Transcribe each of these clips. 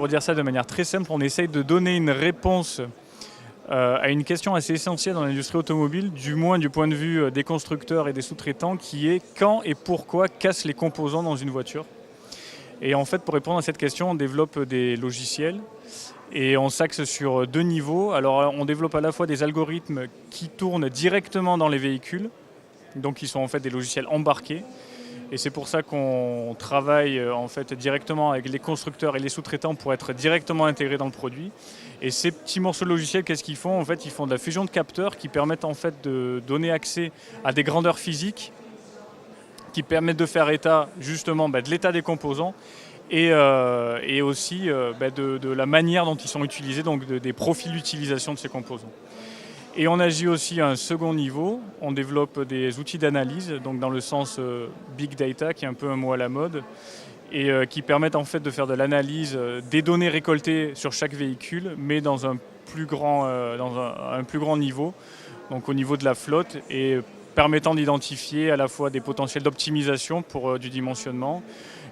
pour dire ça de manière très simple, on essaye de donner une réponse à une question assez essentielle dans l'industrie automobile, du moins du point de vue des constructeurs et des sous-traitants, qui est quand et pourquoi cassent les composants dans une voiture. Et en fait, pour répondre à cette question, on développe des logiciels et on s'axe sur deux niveaux. Alors, on développe à la fois des algorithmes qui tournent directement dans les véhicules, donc qui sont en fait des logiciels embarqués. Et c'est pour ça qu'on travaille en fait directement avec les constructeurs et les sous-traitants pour être directement intégrés dans le produit. Et ces petits morceaux de logiciels, qu'est-ce qu'ils font? En fait, ils font de la fusion de capteurs qui permettent en fait de donner accès à des grandeurs physiques qui permettent de faire état justement de l'état des composants et aussi de la manière dont ils sont utilisés, donc des profils d'utilisation de ces composants. Et on agit aussi à un second niveau, on développe des outils d'analyse, donc dans le sens big data, qui est un peu un mot à la mode, et qui permettent en fait de faire de l'analyse des données récoltées sur chaque véhicule, mais dans un plus grand niveau, donc au niveau de la flotte, et permettant d'identifier à la fois des potentiels d'optimisation pour du dimensionnement,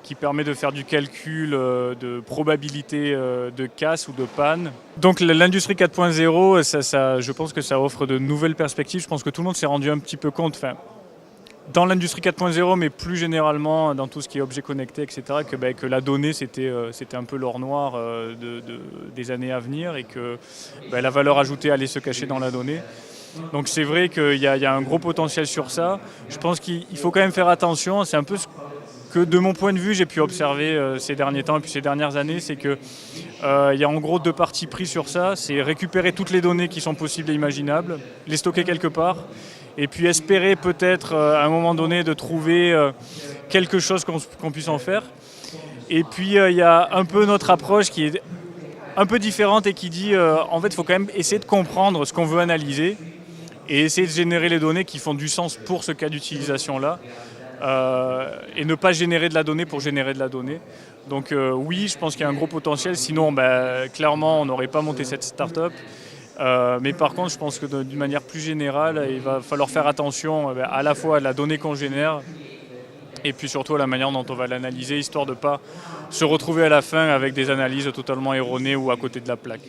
qui permet de faire du calcul de probabilité de casse ou de panne. Donc l'industrie 4.0, je pense que ça offre de nouvelles perspectives. Je pense que tout le monde s'est rendu un petit peu compte, dans l'industrie 4.0, mais plus généralement dans tout ce qui est objets connectés, etc., que la donnée, c'était un peu l'or noir des années à venir et que la valeur ajoutée allait se cacher dans la donnée. Donc c'est vrai qu'il y a un gros potentiel sur ça. Je pense qu'il faut quand même faire attention. C'est un peu ce que de mon point de vue, j'ai pu observer ces derniers temps et puis ces dernières années, c'est qu'il y a en gros deux parties pris sur ça. C'est récupérer toutes les données qui sont possibles et imaginables, les stocker quelque part, et puis espérer peut-être à un moment donné de trouver quelque chose qu'on puisse en faire. Et puis il y a un peu notre approche qui est un peu différente et qui dit en fait il faut quand même essayer de comprendre ce qu'on veut analyser et essayer de générer les données qui font du sens pour ce cas d'utilisation-là. Et ne pas générer de la donnée pour générer de la donnée. Donc oui, je pense qu'il y a un gros potentiel, sinon clairement on n'aurait pas monté cette start-up. Mais par contre, je pense que d'une manière plus générale, il va falloir faire attention à la fois à la donnée qu'on génère et puis surtout à la manière dont on va l'analyser, histoire de ne pas se retrouver à la fin avec des analyses totalement erronées ou à côté de la plaque.